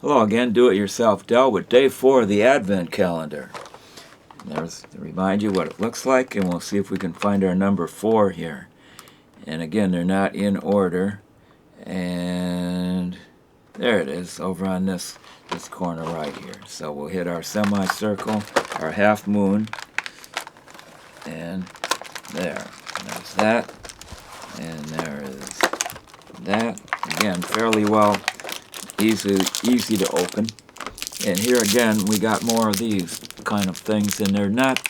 Hello again, Do-It-Yourself Del with day 4 of the Advent calendar. And there's to remind you what it looks like, and we'll see if we can find our number 4 here. And again, they're not in order. And there it is, over on this corner right here. So we'll hit our semicircle, our half moon, and there. There's that. And there is that. Again, fairly well. Easy to open. And here again, we got more of these kind of things, and they're not...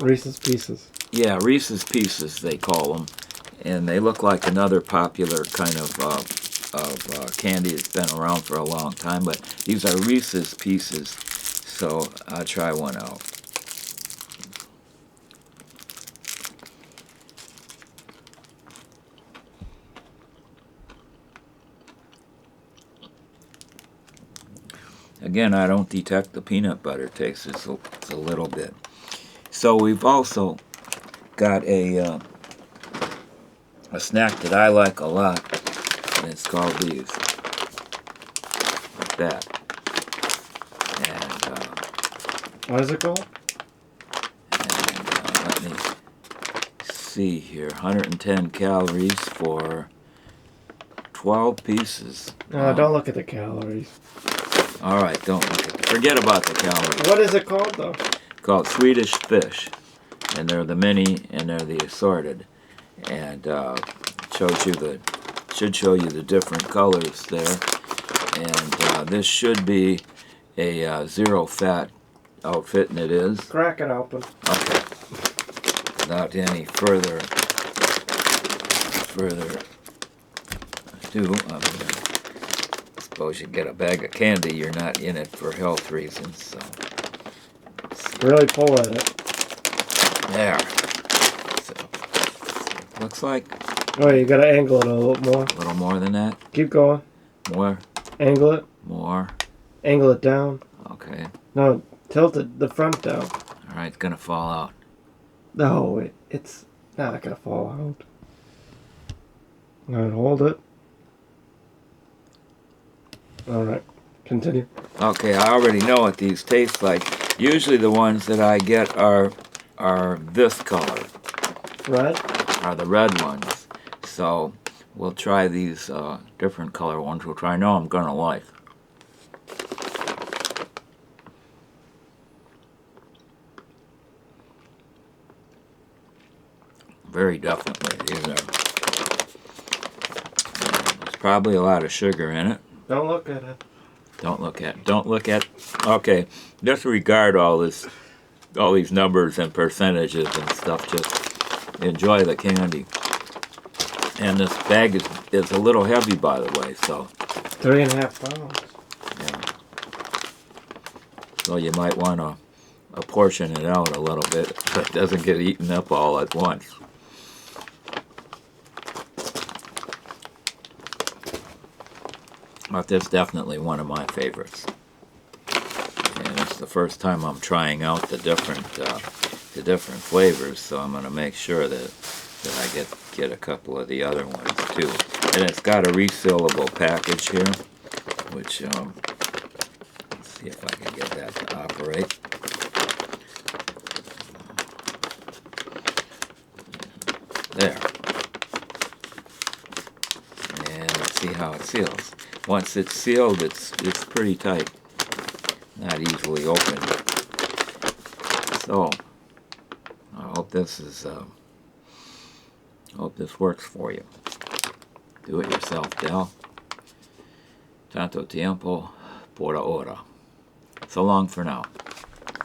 Reese's Pieces. Yeah, Reese's Pieces, they call them. And they look like another popular kind of candy that's been around for a long time, but these are Reese's Pieces, so I'll try one out. Again, I don't detect the peanut butter taste. It's a little bit. So we've also got a snack that I like a lot, and it's called these. Like that. And what is it called? And let me see here. 110 calories for 12 pieces. No, don't look at the calories. All right, don't look at it. Forget about the calories. What is it called, though? Called Swedish fish, and they're the mini and they're the assorted, and should show you the different colors there. And this should be a zero fat outfit, and it is. Crack it open. Okay. Without any further ado, suppose you get a bag of candy, you're not in it for health reasons, so really pull at it. there. So looks like Oh, you gotta angle it a little more. a little more than that. Keep going. More. Angle it. More. Angle it down. Okay. No, tilt it the front down. All right, it's gonna fall out. No, it's not gonna fall out. Alright, hold it. Alright, continue. Okay, I already know what these taste like. Usually the ones that I get are this color. Red? Are the red ones. So we'll try these different color ones, which I know I'm gonna like. Very definitely. These are. There's probably a lot of sugar in it. Don't look at it. Don't look at. Okay, disregard all these numbers and percentages and stuff. Just enjoy the candy. And this bag is a little heavy, by the way. So 3.5 pounds. yeah. So you might want to apportion it out a little bit so it doesn't get eaten up all at once. But that's definitely one of my favorites, and it's the first time I'm trying out the different flavors. So I'm going to make sure that I get a couple of the other ones too. And it's got a resealable package here, which let's see if I can get that to operate. There, and let's see how it seals. Once it's sealed, it's pretty tight, not easily opened. So I hope this works for you. Do it yourself, Del. Tanto tiempo por ahora. So long for now.